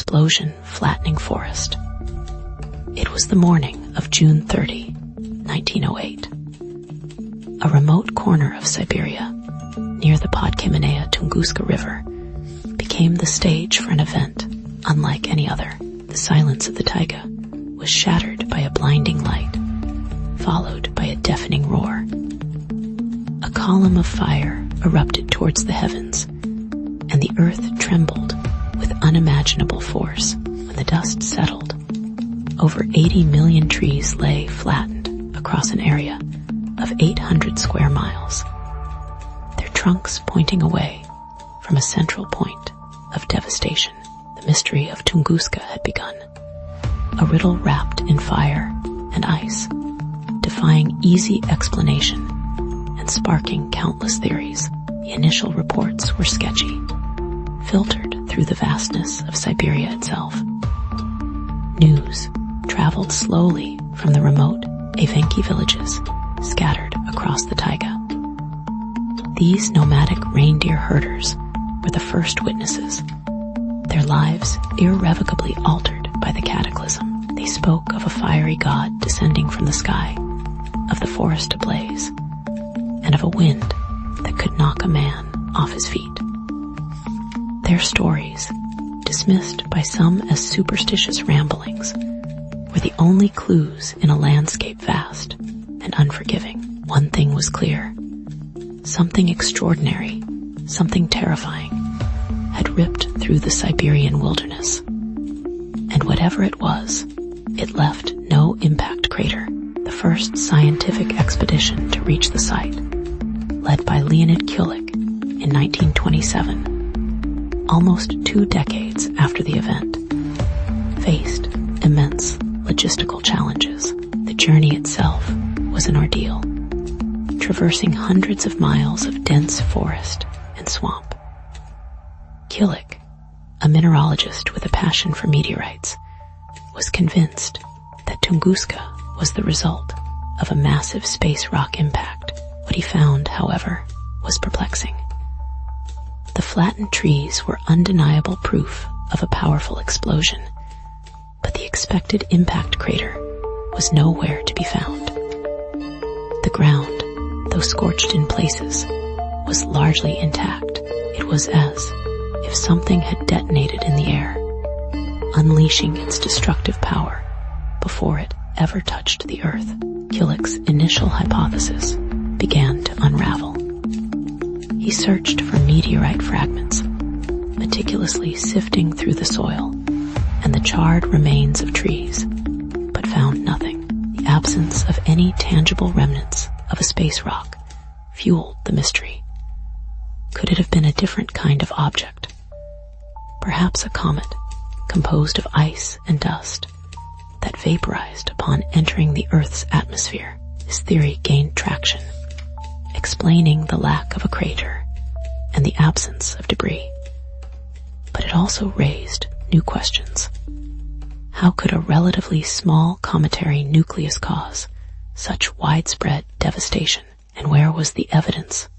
explosion flattening forest. It was the morning of June 30, 1908. A remote corner of Siberia, near the Podkamennaya Tunguska River, became the stage for an event unlike any other. The silence of the taiga was shattered by a blinding light, followed by a deafening roar. A column of fire erupted towards the heavens, and the earth trembled with unimaginable force. When the dust settled, over 80 million trees lay flattened across an area of 800 square miles, their trunks pointing away from a central point of devastation. The mystery of Tunguska had begun, a riddle wrapped in fire and ice, defying easy explanation and sparking countless theories. The initial reports were sketchy, filtered through the vastness of Siberia itself. News traveled slowly from the remote Evenki villages scattered across the taiga. These nomadic reindeer herders were the first witnesses, their lives irrevocably altered by the cataclysm. They spoke of a fiery god descending from the sky, of the forest ablaze, and of a wind that could knock a man off his feet. Their stories, dismissed by some as superstitious ramblings, were the only clues in a landscape vast and unforgiving. One thing was clear. Something extraordinary, something terrifying, had ripped through the Siberian wilderness. And whatever it was, it left no impact crater. The first scientific expedition to reach the site, led by Leonid Kulik in 1927, almost 2 decades after the event, faced immense logistical challenges. The journey itself was an ordeal, traversing hundreds of miles of dense forest and swamp. Kulik, a mineralogist with a passion for meteorites, was convinced that Tunguska was the result of a massive space rock impact. What he found, however, was perplexing. The flattened trees were undeniable proof of a powerful explosion, but the expected impact crater was nowhere to be found. The ground, though scorched in places, was largely intact. It was as if something had detonated in the air, unleashing its destructive power before it ever touched the earth. Kulik's initial hypothesis began to unravel. He searched for meteorite fragments, meticulously sifting through the soil and the charred remains of trees, but found nothing. The absence of any tangible remnants of a space rock fueled the mystery. Could it have been a different kind of object? Perhaps a comet, composed of ice and dust, that vaporized upon entering the Earth's atmosphere. This theory gained traction, explaining the lack of a crater and the absence of debris. But it also raised new questions. How could a relatively small cometary nucleus cause such widespread devastation? And where was the evidence,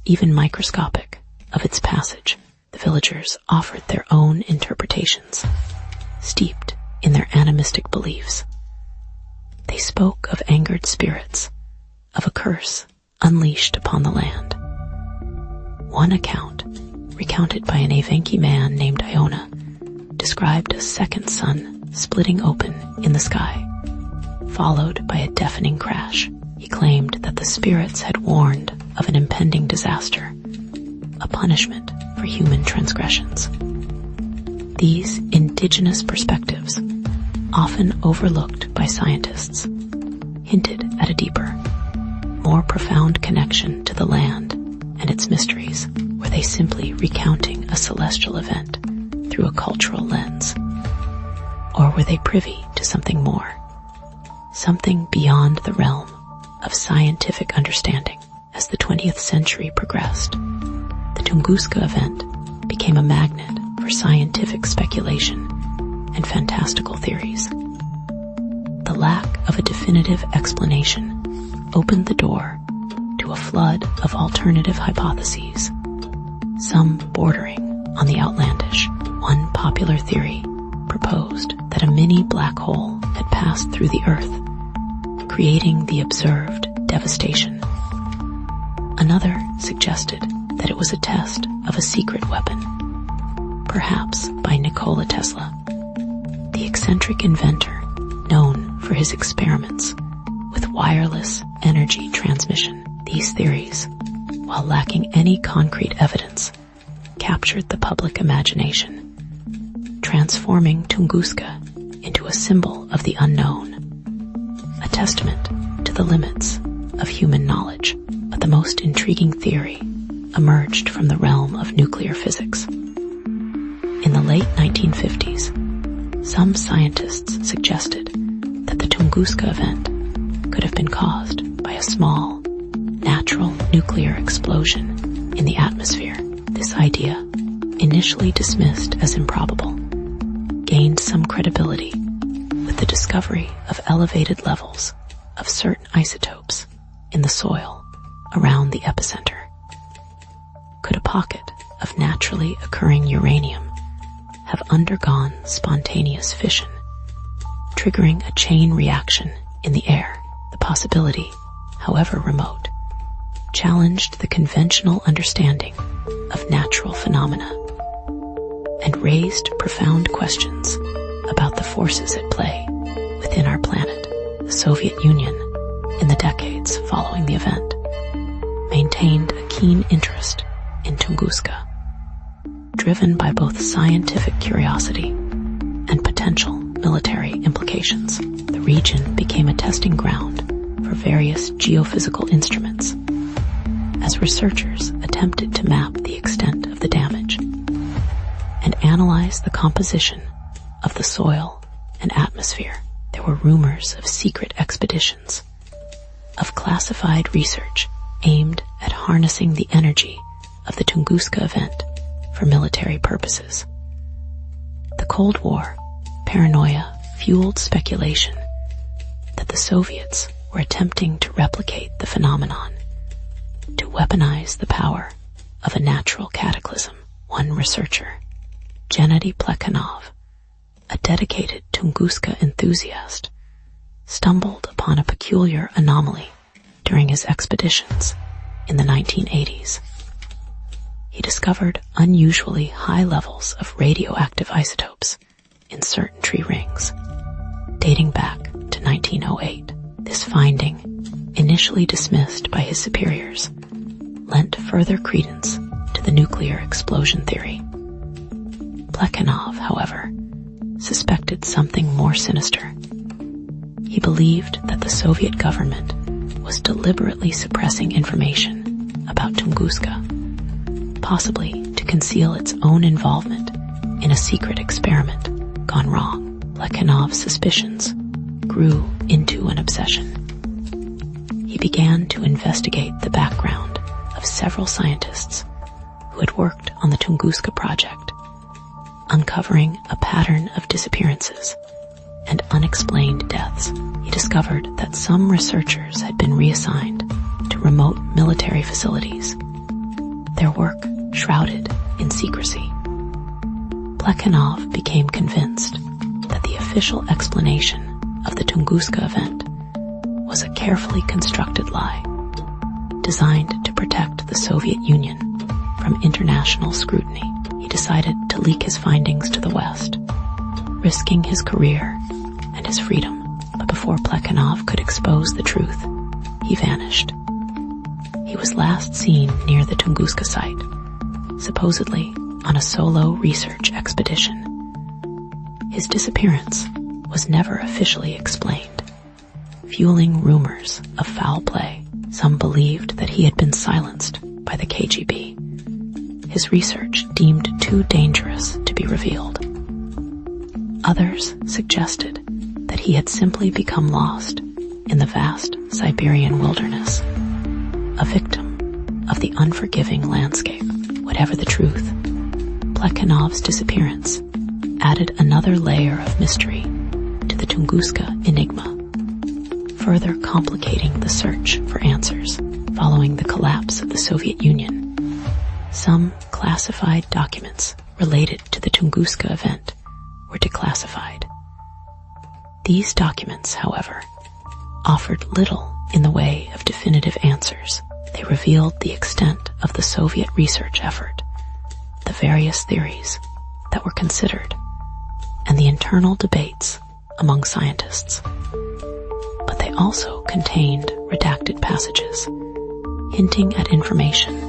even microscopic, of its passage? The villagers offered their own interpretations, steeped in their animistic beliefs. They spoke of angered spirits, of a curse unleashed upon the land. One account, recounted by an Evenki man named Iona, described a second sun splitting open in the sky, followed by a deafening crash. He claimed that the spirits had warned of an impending disaster, a punishment for human transgressions. These indigenous perspectives, often overlooked by scientists, hinted at a deeper, more profound connection to the land and its mysteries. Were they simply recounting a celestial event through a cultural lens? Or were they privy to something more, something beyond the realm of scientific understanding? As the 20th century progressed, the Tunguska event became a magnet for scientific speculation and fantastical theories. The lack of a definitive explanation opened the door to a flood of alternative hypotheses, some bordering on the outlandish. One popular theory proposed that a mini black hole had passed through the Earth, creating the observed devastation. Another suggested that it was a test of a secret weapon, perhaps by Nikola Tesla, the eccentric inventor known for his experiments with wireless energy transmission. These theories, while lacking any concrete evidence, captured the public imagination, transforming Tunguska into a symbol of the unknown, a testament to the limits of human knowledge. But the most intriguing theory emerged from the realm of nuclear physics. In the late 1950s, some scientists suggested that the Tunguska event could have been caused by a small, natural nuclear explosion in the atmosphere. This idea, initially dismissed as improbable, gained some credibility with the discovery of elevated levels of certain isotopes in the soil around the epicenter. Could a pocket of naturally occurring uranium have undergone spontaneous fission, triggering a chain reaction in the air? The possibility, however remote, challenged the conventional understanding of natural phenomena and raised profound questions about the forces at play within our planet. The Soviet Union, in the decades following the event, maintained a keen interest in Tunguska, driven by both scientific curiosity and potential military implications. The region became a testing ground for various geophysical instruments as researchers attempted to map the extent of the damage and analyze the composition of the soil and atmosphere. There were rumors of secret expeditions, of classified research aimed at harnessing the energy of the Tunguska event for military purposes. The Cold War paranoia fueled speculation that the Soviets were attempting to replicate the phenomenon, to weaponize the power of a natural cataclysm. One researcher, Gennady Plekhanov, a dedicated Tunguska enthusiast, stumbled upon a peculiar anomaly during his expeditions in the 1980s. He discovered unusually high levels of radioactive isotopes in certain tree rings, dating back to 1908. This finding, initially dismissed by his superiors, lent further credence to the nuclear explosion theory. Plekhanov, however, suspected something more sinister. He believed that the Soviet government was deliberately suppressing information about Tunguska, possibly to conceal its own involvement in a secret experiment gone wrong. Plekhanov's suspicions grew into an obsession. He began to investigate the background of several scientists who had worked on the Tunguska project, uncovering a pattern of disappearances and unexplained deaths. He discovered that some researchers had been reassigned to remote military facilities, their work shrouded in secrecy. Plekhanov became convinced that the official explanation of the Tunguska event was a carefully constructed lie, designed to protect the Soviet Union from international scrutiny. He decided to leak his findings to the West, risking his career and his freedom. But before Plekhanov could expose the truth, he vanished. He was last seen near the Tunguska site, supposedly on a solo research expedition. His disappearance was never officially explained, fueling rumors of foul play. Some believed that he had been silenced by the KGB, his research deemed too dangerous to be revealed. Others suggested that he had simply become lost in the vast Siberian wilderness, a victim of the unforgiving landscape. Whatever the truth, Plekhanov's disappearance added another layer of mystery to the Tunguska enigma, further complicating the search for answers. Following the collapse of the Soviet Union, some classified documents related to the Tunguska event were declassified. These documents, however, offered little in the way of definitive answers. They revealed the extent of the Soviet research effort, the various theories that were considered, and the internal debates among scientists. But they also contained redacted passages, hinting at information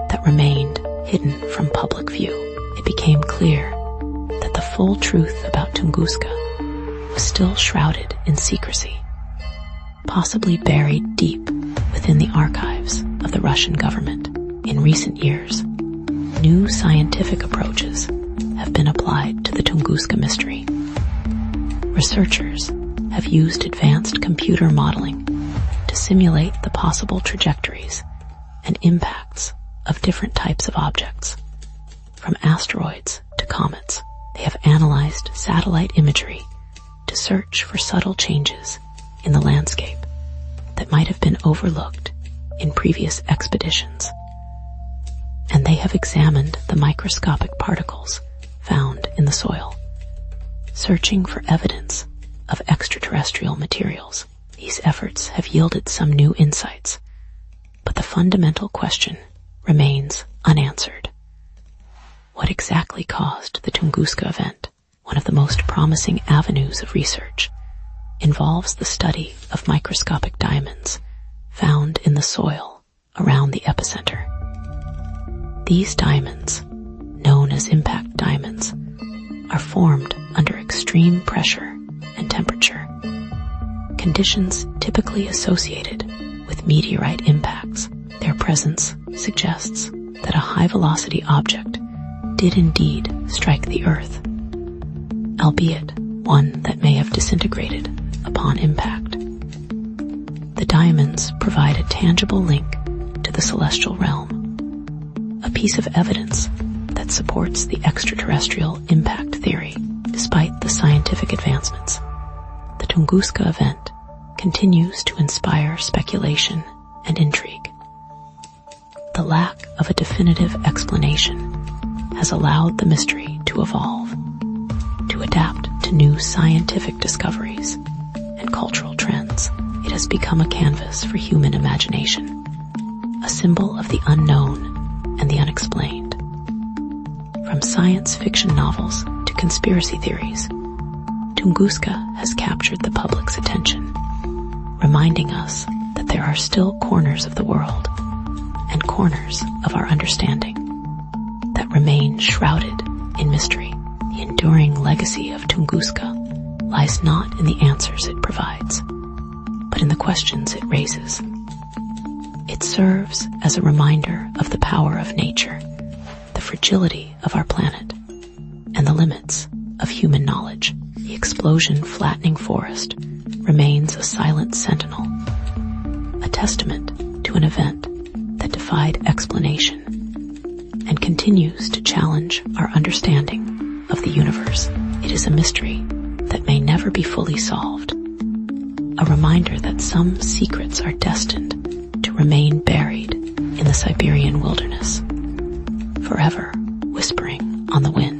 that remained hidden from public view. It became clear that the full truth about Tunguska was still shrouded in secrecy, possibly buried deep within the archives of the Russian government. In recent years, new scientific approaches have been applied to the Tunguska mystery. Researchers have used advanced computer modeling to simulate the possible trajectories and impacts of different types of objects, from asteroids to comets. They have analyzed satellite imagery to search for subtle changes in the landscape that might have been overlooked in previous expeditions. And they have examined the microscopic particles found in the soil, searching for evidence of extraterrestrial materials. These efforts have yielded some new insights, but the fundamental question remains unanswered. What exactly caused the Tunguska event? One of the most promising avenues of research involves the study of microscopic diamonds found in the soil around the epicenter. These diamonds, known as impact diamonds, are formed under extreme pressure and temperature, conditions typically associated with meteorite impacts. Their presence suggests that a high-velocity object did indeed strike the Earth, albeit one that may have disintegrated upon impact. The diamonds provide a tangible link to the celestial realm, a piece of evidence that supports the extraterrestrial impact theory. Despite the scientific advancements, the Tunguska event continues to inspire speculation and intrigue. The lack of a definitive explanation has allowed the mystery to evolve, to adapt to new scientific discoveries and cultural trends. It has become a canvas for human imagination, a symbol of the unknown and the unexplained. From science fiction novels to conspiracy theories, Tunguska has captured the public's attention, reminding us that there are still corners of the world and corners of our understanding that remain shrouded in mystery. The enduring legacy of Tunguska lies not in the answers it provides, but in the questions it raises. It serves as a reminder of the power of nature, the fragility of our planet, and the limits of human knowledge. The explosion flattening forest remains a silent sentinel, a testament to an event that defied explanation and continues to challenge our understanding of the universe. It is a mystery that may never be fully solved, a reminder that some secrets are destined to remain buried in the Siberian wilderness, forever whispering on the wind.